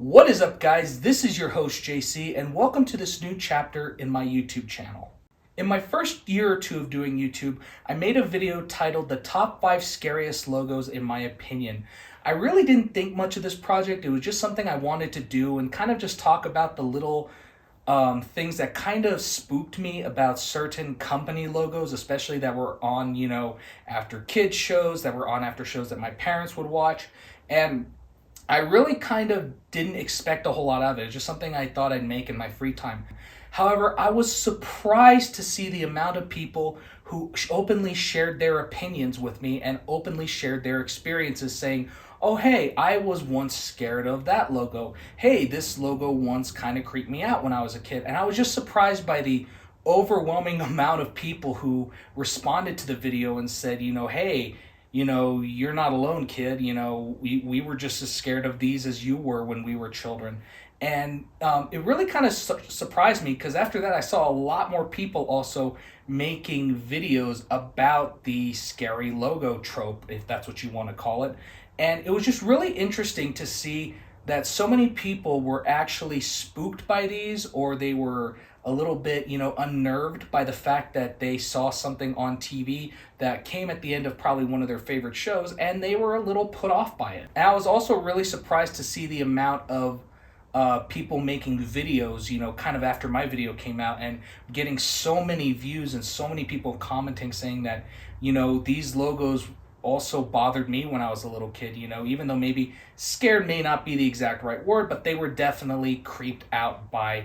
What is up, guys? This is your host, JC, and welcome to this new chapter in my YouTube channel. In my first year or two of doing YouTube, I made a video titled The Top 5 Scariest Logos in My Opinion. I really didn't think much of this project. It was just something I wanted to do and kind of just talk about the little things that kind of spooked me about certain company logos, especially that were on, after kids shows, that were on after shows that my parents would watch. And I really kind of didn't expect a whole lot of it. It's just something I thought I'd make in my free time. However, I was surprised to see the amount of people who openly shared their opinions with me and openly shared their experiences saying, oh, hey, I was once scared of that logo. Hey, this logo once kind of creeped me out when I was a kid. And I was just surprised by the overwhelming amount of people who responded to the video and said, hey, you're not alone, kid. We were just as scared of these as you were when we were children. And it really kind of surprised me because after that, I saw a lot more people also making videos about the scary logo trope, if that's what you want to call it. And it was just really interesting to see that so many people were actually spooked by these, or they were a little bit, unnerved by the fact that they saw something on TV that came at the end of probably one of their favorite shows, and they were a little put off by it. And I was also really surprised to see the amount of people making videos, kind of after my video came out and getting so many views and so many people commenting saying that, these logos also bothered me when I was a little kid, even though maybe scared may not be the exact right word, but they were definitely creeped out by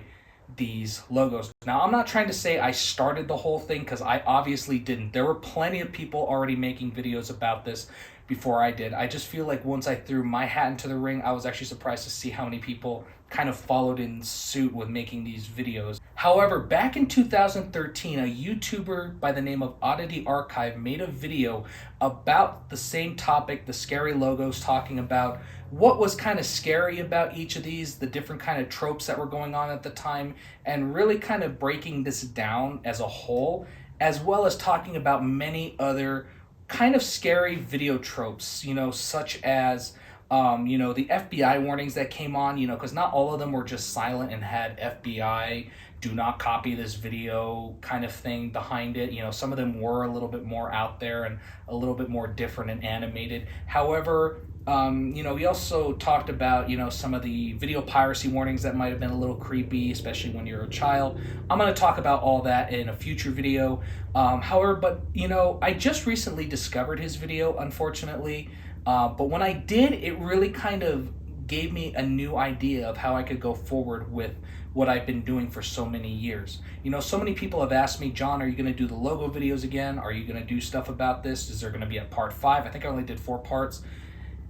these logos. Now, I'm not trying to say I started the whole thing because I obviously didn't. There were plenty of people already making videos about this before I did. I just feel like once I threw my hat into the ring, I was actually surprised to see how many people kind of followed in suit with making these videos. However, back in 2013, a YouTuber by the name of Oddity Archive made a video about the same topic, the scary logos, talking about what was kind of scary about each of these, the different kind of tropes that were going on at the time, and really kind of breaking this down as a whole, as well as talking about many other kind of scary video tropes, such as the FBI warnings that came on, because not all of them were just silent and had FBI do not copy this video kind of thing behind it. Some of them were a little bit more out there and a little bit more different and animated. However, we also talked about, some of the video piracy warnings that might have been a little creepy, especially when you're a child. I'm going to talk about all that in a future video. I just recently discovered his video, unfortunately. But when I did, it really kind of gave me a new idea of how I could go forward with what I've been doing for so many years. So many people have asked me, John, are you going to do the logo videos again? Are you going to do stuff about this? Is there going to be a part 5? I think I only did 4 parts.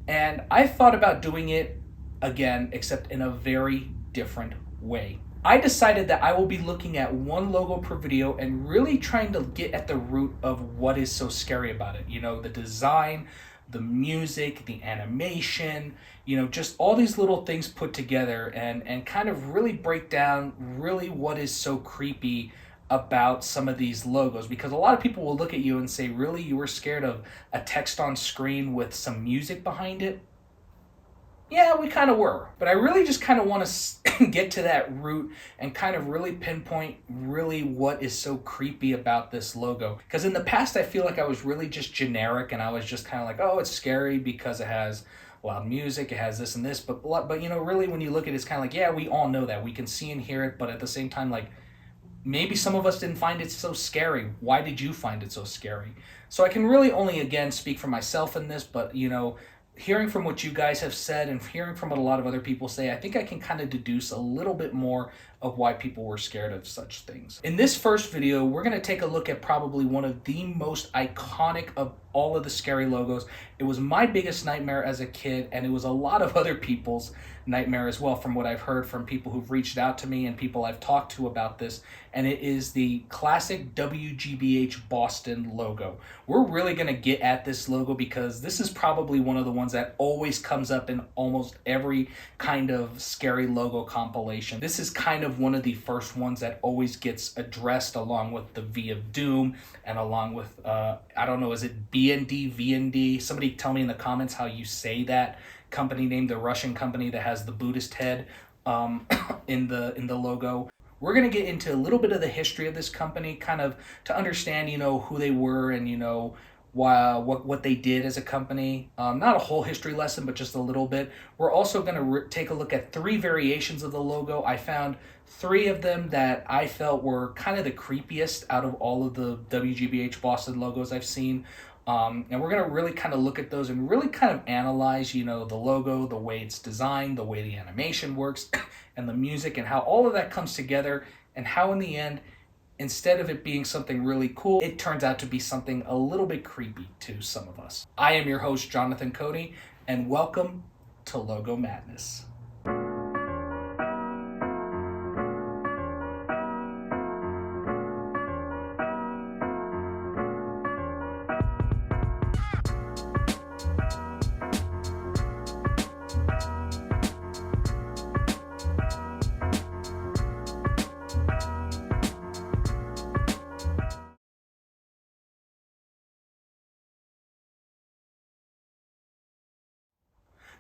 And I thought about doing it again, except in a very different way. I decided that I will be looking at one logo per video and really trying to get at the root of what is so scary about it. The design, the music, the animation, just all these little things put together and kind of really break down really what is so creepy about some of these logos, because a lot of people will look at you and say, really, you were scared of a text on screen with some music behind it? Yeah, we kind of were. But I really just kind of want to get to that root and kind of really pinpoint really what is so creepy about this logo. Because in the past, I feel like I was really just generic and I was just kind of like, oh, it's scary because it has loud music, it has this and this. But really when you look at it, it's kind of like, yeah, we all know that. We can see and hear it, but at the same time, like, maybe some of us didn't find it so scary. Why did you find it so scary? So I can really only, again, speak for myself in this, but, hearing from what you guys have said and hearing from what a lot of other people say, I think I can kind of deduce a little bit more of why people were scared of such things. In this first video, we're going to take a look at probably one of the most iconic of all of the scary logos. It was my biggest nightmare as a kid, and it was a lot of other people's nightmare as well, from what I've heard from people who've reached out to me and people I've talked to about this, and it is the classic WGBH Boston logo. We're really going to get at this logo because this is probably one of the ones that always comes up in almost every kind of scary logo compilation. This is kind of one of the first ones that always gets addressed, along with the V of Doom and along with, I don't know, is it BND, VND? Somebody tell me in the comments how you say that, company named the Russian company that has the Buddhist head in the logo. We're going to get into a little bit of the history of this company, kind of to understand, who they were and, what they did as a company. Not a whole history lesson, but just a little bit. We're also going to take a look at 3 variations of the logo. I found 3 of them that I felt were kind of the creepiest out of all of the WGBH Boston logos I've seen. And we're going to really kind of look at those and really kind of analyze, the logo, the way it's designed, the way the animation works, and the music, and how all of that comes together, and how in the end, instead of it being something really cool, it turns out to be something a little bit creepy to some of us. I am your host, Jonathan Cody, and welcome to Logo Madness.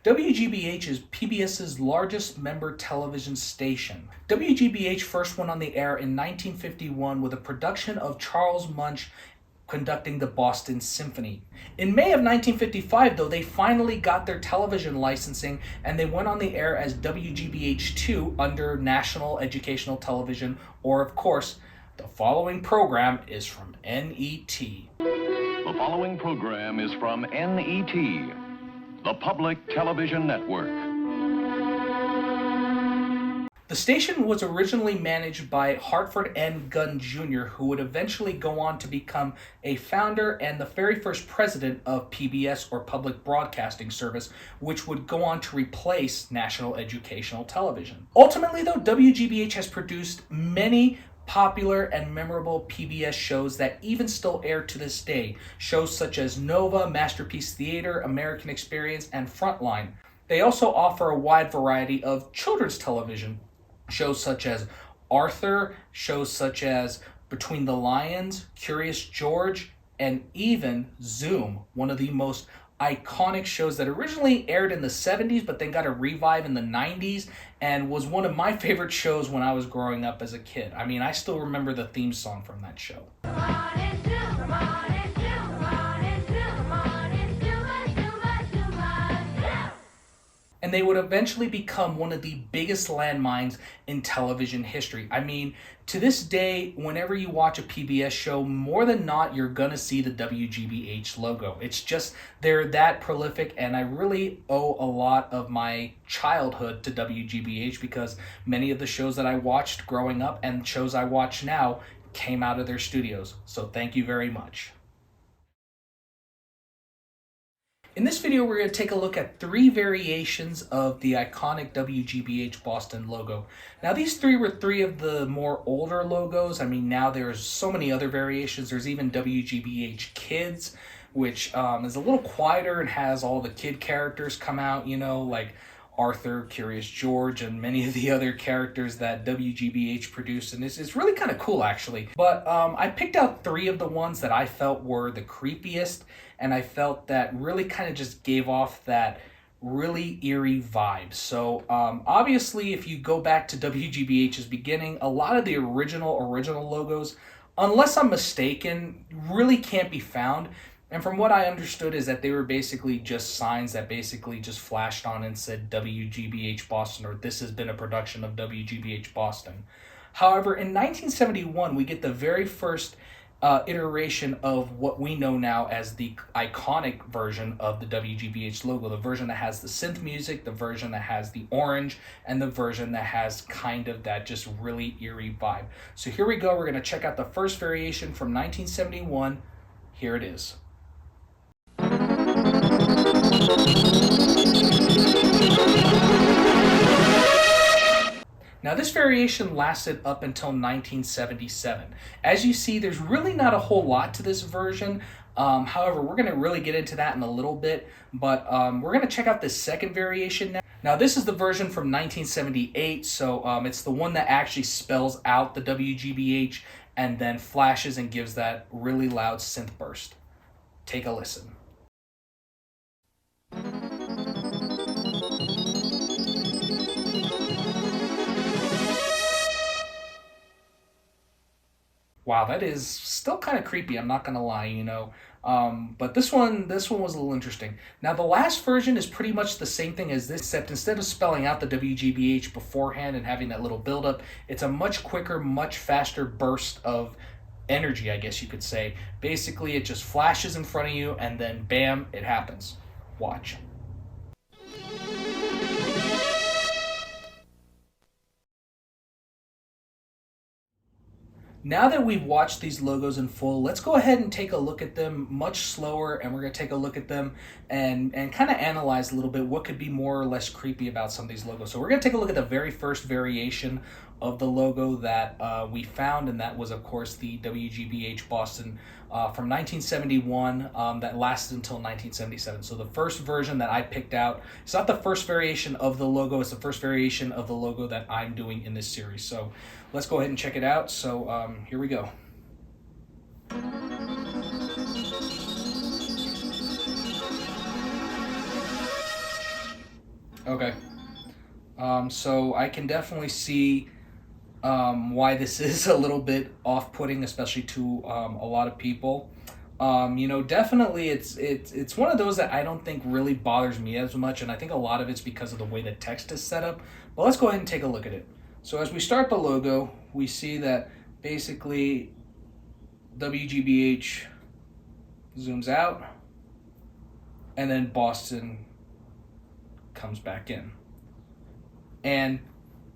WGBH is PBS's largest member television station. WGBH first went on the air in 1951 with a production of Charles Munch conducting the Boston Symphony. In May of 1955, though, they finally got their television licensing and they went on the air as WGBH2 under National Educational Television, or of course, the following program is from NET. The following program is from NET, the Public Television Network. The station was originally managed by Hartford N. Gunn Jr., who would eventually go on to become a founder and the very first president of PBS, or Public Broadcasting Service, which would go on to replace National Educational Television. Ultimately, though, WGBH has produced many popular and memorable PBS shows that even still air to this day. Shows such as Nova, Masterpiece Theater, American Experience, and Frontline. They also offer a wide variety of children's television. Shows such as Arthur, shows such as Between the Lions, Curious George, and even Zoom, one of the most iconic shows that originally aired in the 70s but then got a revive in the 90s and was one of my favorite shows when I was growing up as a kid. I mean, I still remember the theme song from that show. Come on and do, come on and do, come on and do, come on and do it, do it, do it, yeah. And they would eventually become one of the biggest landmines in television history. I mean, to this day, whenever you watch a PBS show, more than not, you're gonna see the WGBH logo. It's just, they're that prolific, and I really owe a lot of my childhood to WGBH because many of the shows that I watched growing up and shows I watch now came out of their studios. So thank you very much. In this video, we're going to take a look at 3 variations of the iconic WGBH Boston logo. Now, these 3 were 3 of the more older logos. I mean, now there's so many other variations. There's even WGBH Kids, which is a little quieter and has all the kid characters come out, like Arthur, Curious George, and many of the other characters that WGBH produced, and it's really kind of cool, actually. But I picked out 3 of the ones that I felt were the creepiest, and I felt that really kind of just gave off that really eerie vibe. So obviously, if you go back to WGBH's beginning, a lot of the original logos, unless I'm mistaken, really can't be found. And from what I understood is that they were basically just signs that basically just flashed on and said WGBH Boston, or this has been a production of WGBH Boston. However, in 1971, we get the very first iteration of what we know now as the iconic version of the WGBH logo, the version that has the synth music, the version that has the orange, and the version that has kind of that just really eerie vibe. So here we go. We're going to check out the first variation from 1971. Here it is. Now, this variation lasted up until 1977. As you see, there's really not a whole lot to this version. However, we're going to really get into that in a little bit, but we're going to check out this second variation now. Now, this is the version from 1978, so it's the one that actually spells out the WGBH and then flashes and gives that really loud synth burst. Take a listen. Wow, that is still kind of creepy. I'm not gonna lie, but this one was a little interesting. Now the last version is pretty much the same thing as this, except instead of spelling out the WGBH beforehand and having that little buildup, it's a much quicker, much faster burst of energy, I guess you could say. Basically, it just flashes in front of you, and then bam, it happens. Watch. Now that we've watched these logos in full, let's go ahead and take a look at them much slower, and we're going to take a look at them and kind of analyze a little bit what could be more or less creepy about some of these logos. So we're going to take a look at the very first variation of the logo that we found, and that was, of course, the WGBH Boston from 1971 that lasted until 1977. So the first version that I picked out, it's not the first variation of the logo, it's the first variation of the logo that I'm doing in this series. So let's go ahead and check it out. So here we go. Okay. So I can definitely see why this is a little bit off-putting, especially to a lot of people. Definitely it's one of those that I don't think really bothers me as much, and I think a lot of it's because of the way the text is set up. But let's go ahead and take a look at it. So as we start the logo, we see that basically WGBH zooms out, and then Boston comes back in. And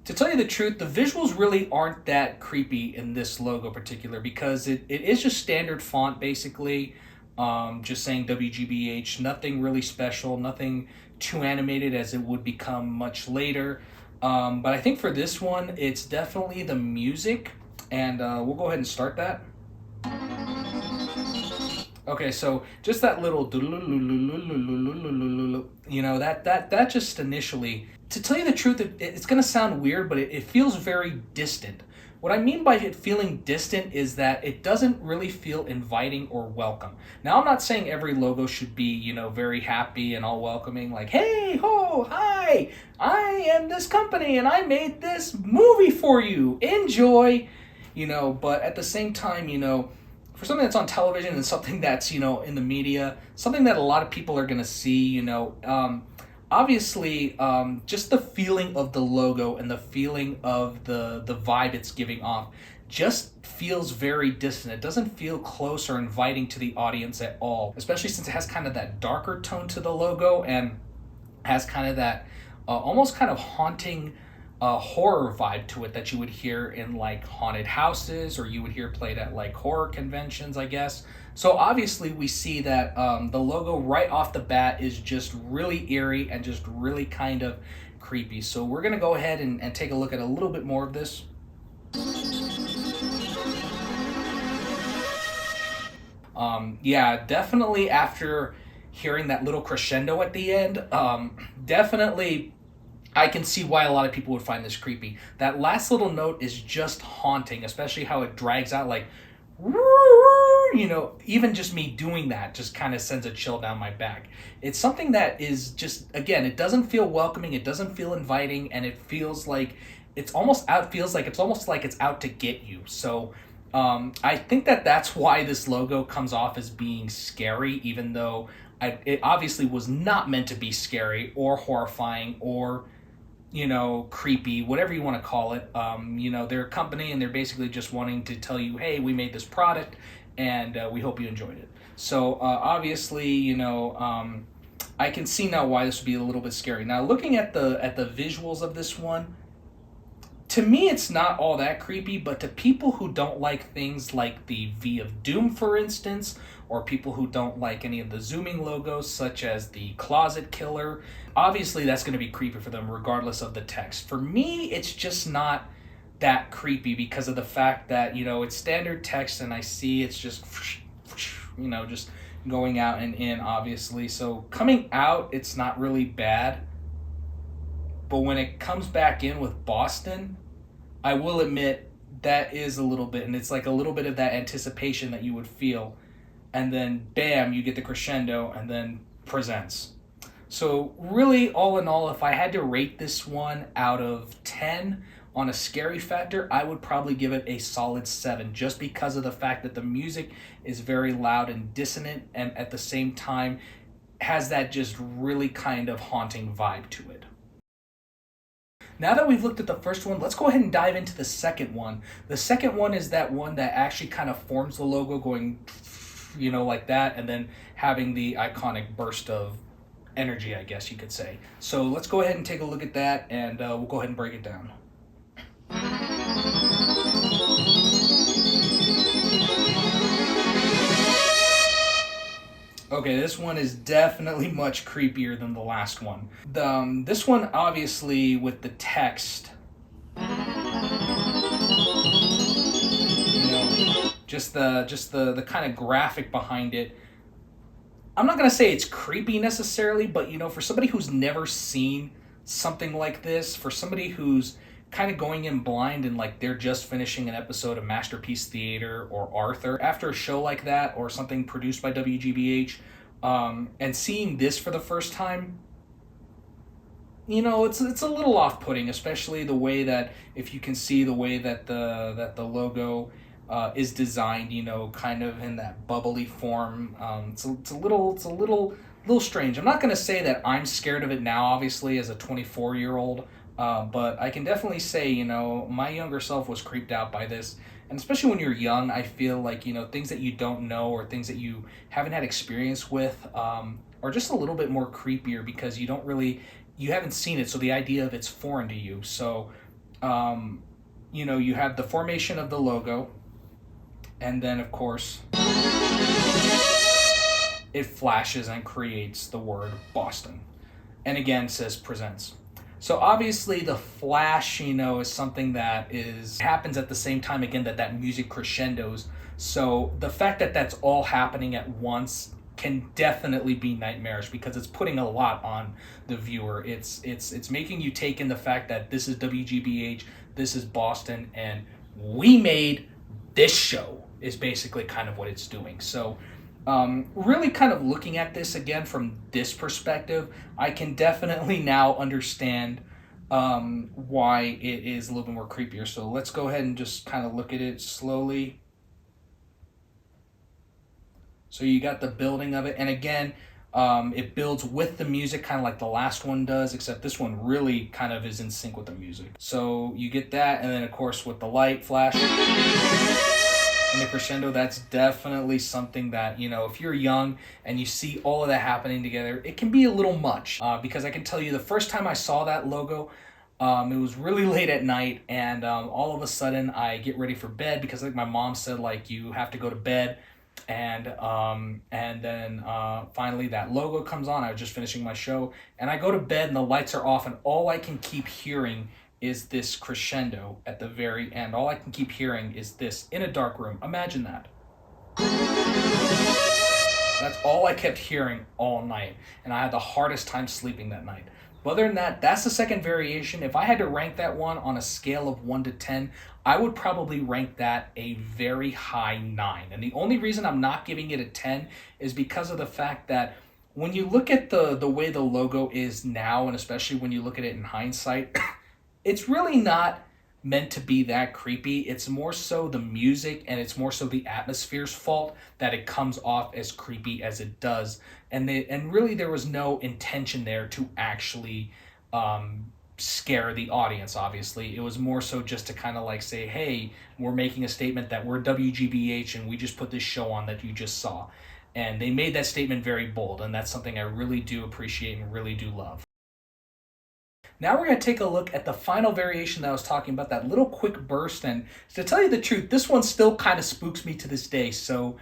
to tell you the truth, the visuals really aren't that creepy in this logo particular, because it is just standard font basically, just saying WGBH, nothing really special, nothing too animated as it would become much later. But I think for this one, it's definitely the music, and we'll go ahead and start that. Okay, so just that little, that just initially, to tell you the truth, it's going to sound weird, but it feels very distant. What I mean by it feeling distant is that it doesn't really feel inviting or welcome. Now, I'm not saying every logo should be, very happy and all welcoming, like, hey, ho, hi, I am this company and I made this movie for you. Enjoy, but at the same time, for something that's on television and something that's, in the media, something that a lot of people are going to see, obviously, just the feeling of the logo and the feeling of the vibe it's giving off just feels very distant. It doesn't feel close or inviting to the audience at all, especially since it has kind of that darker tone to the logo and has kind of that almost kind of haunting horror vibe to it that you would hear in like haunted houses, or you would hear played at like horror conventions, I guess. So obviously we see that the logo right off the bat is just really eerie and just really kind of creepy. So we're going to go ahead and take a look at a little bit more of this. Yeah, definitely after hearing that little crescendo at the end, definitely I can see why a lot of people would find this creepy. That last little note is just haunting, especially how it drags out like, even just me doing that just kind of sends a chill down my back. It's something that is just, again, it doesn't feel welcoming, it doesn't feel inviting, and it feels like it's almost out to get you. So I think that's why this logo comes off as being scary, even though it obviously was not meant to be scary or horrifying or creepy, whatever you want to call it. They're a company and they're basically just wanting to tell you, hey, we made this product and we hope you enjoyed it. So obviously, I can see now why this would be a little bit scary. Now, looking at the visuals of this one, to me, it's not all that creepy, but to people who don't like things like the V of Doom, for instance, or people who don't like any of the zooming logos, such as the Closet Killer, obviously that's going to be creepy for them regardless of the text. For me, it's just not that creepy because of the fact that, it's standard text and I see it's just, just going out and in, obviously. So coming out, it's not really bad. But when it comes back in with Boston, I will admit that is a little bit, and it's like a little bit of that anticipation that you would feel. And then, bam, you get the crescendo, and then presents. So really, all in all, if I had to rate this one out of 10 on a scary factor, I would probably give it a solid 7, just because of the fact that the music is very loud and dissonant, and at the same time has that just really kind of haunting vibe to it. Now that we've looked at the first one, let's go ahead and dive into the second one. The second one is that one that actually kind of forms the logo, going, like that, and then having the iconic burst of energy, I guess you could say. So let's go ahead and take a look at that, and we'll go ahead and break it down. Okay, this one is definitely much creepier than the last one. This one, obviously, with the text, just the kind of graphic behind it. I'm not gonna say it's creepy necessarily, but for somebody who's never seen something like this, for somebody who's kind of going in blind and like they're just finishing an episode of Masterpiece Theater or Arthur after a show like that, or something produced by WGBH, and seeing this for the first time, it's a little off-putting, especially the way that, if you can see the way that the logo is designed, kind of in that bubbly form. It's a little strange. I'm not going to say that I'm scared of it now, obviously, as a 24-year-old. But I can definitely say, my younger self was creeped out by this. And especially when you're young, I feel like, things that you don't know or things that you haven't had experience with are just a little bit more creepier, because you haven't seen it. So the idea of it's foreign to you. So, you have the formation of the logo. And then, of course, it flashes and creates the word Boston. And again, says presents. So obviously the flash, is something that happens at the same time, again, that music crescendos. So the fact that that's all happening at once can definitely be nightmarish, because it's putting a lot on the viewer. It's making you take in the fact that this is WGBH, this is Boston, and we made this show, is basically kind of what it's doing. So really kind of looking at this again from this perspective, I can definitely now understand why it is a little bit more creepier. So let's go ahead and just kind of look at it slowly. So you got the building of it, and again, it builds with the music, kind of like the last one does, except this one really kind of is in sync with the music. So you get that, and then of course with the light flash and the crescendo, that's definitely something that, if you're young and you see all of that happening together, it can be a little much. Because I can tell you, the first time I saw that logo, it was really late at night, and all of a sudden I get ready for bed, because like my mom said, like, you have to go to bed. And then finally that logo comes on. I was just finishing my show, and I go to bed and the lights are off, and all I can keep hearing is this crescendo at the very end. All I can keep hearing is this in a dark room. Imagine that. That's all I kept hearing all night, and I had the hardest time sleeping that night. But other than that, that's the second variation. If I had to rank that one on a scale of 1 to 10, I would probably rank that a very high 9. And the only reason I'm not giving it a 10 is because of the fact that when you look at the way the logo is now, and especially when you look at it in hindsight, it's really not meant to be that creepy. It's more so the music, and it's more so the atmosphere's fault that it comes off as creepy as it does. And really there was no intention there to actually scare the audience. Obviously, it was more so just to kind of like say, hey, we're making a statement that we're WGBH and we just put this show on that you just saw. And they made that statement very bold, and that's something I really do appreciate and really do love. Now we're going to take a look at the final variation that I was talking about, that little quick burst. And to tell you the truth, this one still kind of spooks me to this day. So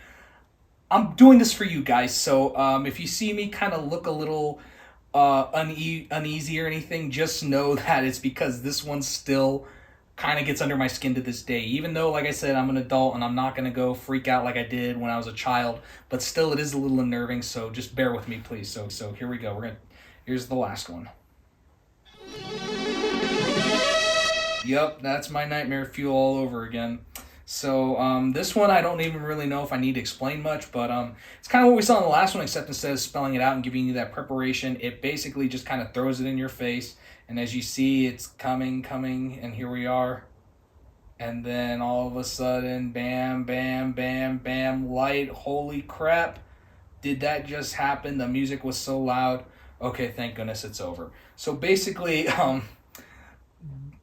I'm doing this for you guys. So if you see me kind of look a little uneasy or anything, just know that it's because this one still kind of gets under my skin to this day. Even though, like I said, I'm an adult and I'm not going to go freak out like I did when I was a child, but still it is a little unnerving. So just bear with me, please. So here we go. Here's the last one. Yep, that's my nightmare fuel all over again. So this one, I don't even really know if I need to explain much, but it's kind of what we saw in the last one, except instead of spelling it out and giving you that preparation, it basically just kind of throws it in your face And as you see, it's coming, and here we are. And then all of a sudden, bam, bam, bam, bam, light. Holy crap. Did that just happen? The music was so loud. Okay, thank goodness it's over. So basically,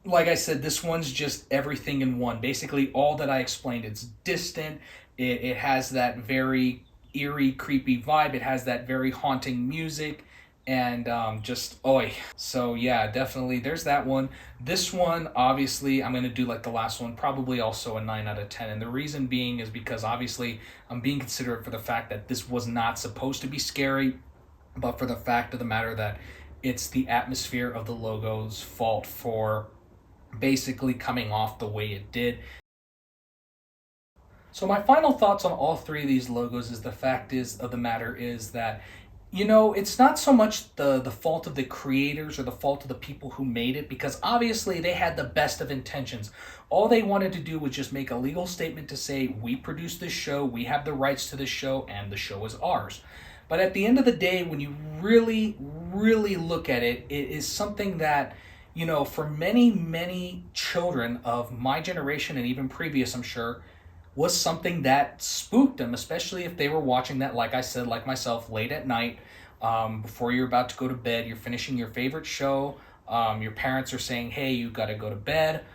like I said, this one's just everything in one. Basically, all that I explained. It's distant. It has that very eerie, creepy vibe. It has that very haunting music. And just, oi. So yeah, definitely, there's that one. This one, obviously, I'm going to do like the last one, probably also a 9 out of 10. And the reason being is because obviously I'm being considerate for the fact that this was not supposed to be scary, but for the fact of the matter that it's the atmosphere of the logo's fault for basically coming off the way it did. So my final thoughts on all three of these logos is the fact of the matter is that, you know, it's not so much the fault of the creators or the fault of the people who made it, because obviously they had the best of intentions. All they wanted to do was just make a legal statement to say, we produce this show, we have the rights to this show, and the show is ours. But at the end of the day, when you really, really look at it, it is something that, you know, for many, many children of my generation and even previous, I'm sure, was something that spooked them, especially if they were watching that, like I said, like myself, late at night, before you're about to go to bed, you're finishing your favorite show, your parents are saying, hey, you got to go to bed,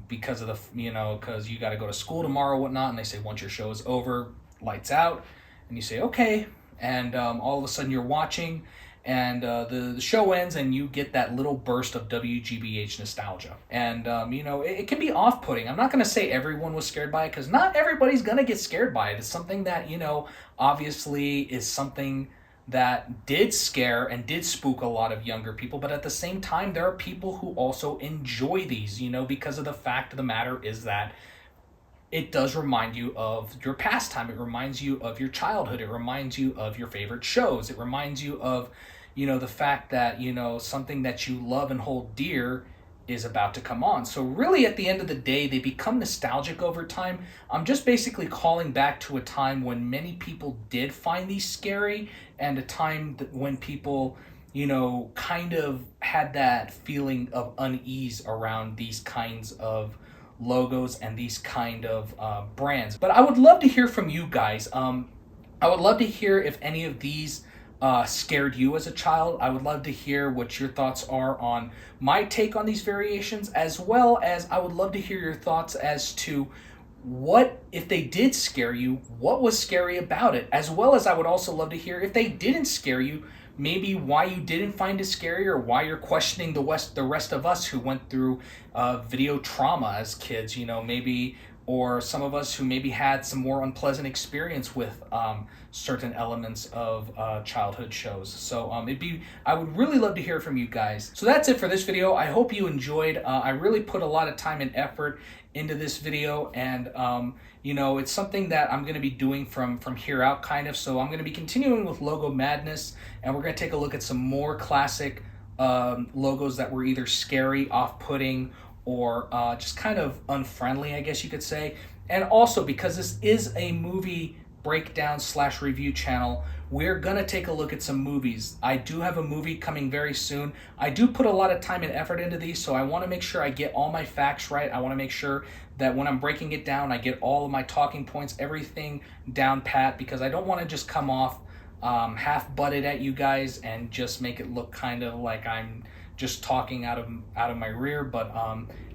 because of the, you know, because you got to go to school tomorrow, whatnot, and they say, once your show is over, lights out, and you say, okay, and all of a sudden you're watching, and the show ends and you get that little burst of WGBH nostalgia. And, you know, it can be off-putting. I'm not going to say everyone was scared by it, because not everybody's going to get scared by it. It's something that, you know, obviously is something that did scare and did spook a lot of younger people. But at the same time, there are people who also enjoy these, you know, because of the fact of the matter is that it does remind you of your pastime. It reminds you of your childhood. It reminds you of your favorite shows. It reminds you of, you know, the fact that, you know, something that you love and hold dear is about to come on. So really, at the end of the day, they become nostalgic over time. I'm just basically calling back to a time when many people did find these scary, and a time that when people, you know, kind of had that feeling of unease around these kinds of logos and these kind of brands. But I would love to hear from you guys. I would love to hear if any of these scared you as a child. I would love to hear what your thoughts are on my take on these variations, as well as I would love to hear your thoughts as to what, if they did scare you, what was scary about it, as well as I would also love to hear if they didn't scare you, maybe why you didn't find it scary, or why you're questioning the rest of us who went through video trauma as kids, you know, maybe, or some of us who maybe had some more unpleasant experience with certain elements of childhood shows. So I would really love to hear from you guys. So that's it for this video. I hope you enjoyed. I really put a lot of time and effort into this video, and you know, it's something that I'm going to be doing from here out, kind of. So I'm going to be continuing with Logo Madness, and we're going to take a look at some more classic logos that were either scary, off-putting, or just kind of unfriendly, I guess you could say. And also, because this is a movie breakdown / review channel, we're gonna take a look at some movies. I do have a movie coming very soon. I do put a lot of time and effort into these, so I want to make sure I get all my facts right. I want to make sure that when I'm breaking it down, I get all of my talking points, everything down pat, because I don't want to just come off half-butted at you guys and just make it look kind of like I'm just talking out of my rear. But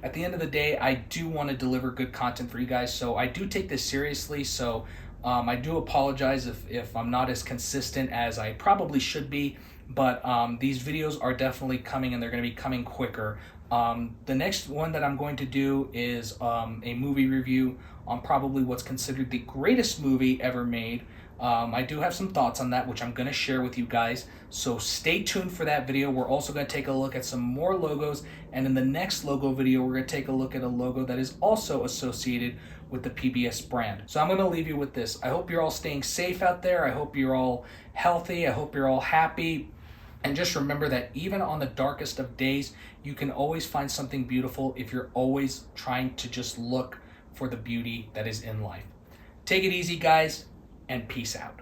at the end of the day, I do want to deliver good content for you guys, so I do take this seriously. So I do apologize if I'm not as consistent as I probably should be, but these videos are definitely coming, and they're going to be coming quicker. The next one that I'm going to do is a movie review on probably what's considered the greatest movie ever made. I do have some thoughts on that, which I'm going to share with you guys, so stay tuned for that video. We're also going to take a look at some more logos, and in the next logo video, we're going to take a look at a logo that is also associated with the PBS brand. So I'm going to leave you with this. I hope you're all staying safe out there. I hope you're all healthy. I hope you're all happy. And just remember that even on the darkest of days, you can always find something beautiful if you're always trying to just look for the beauty that is in life. Take it easy, guys, and peace out.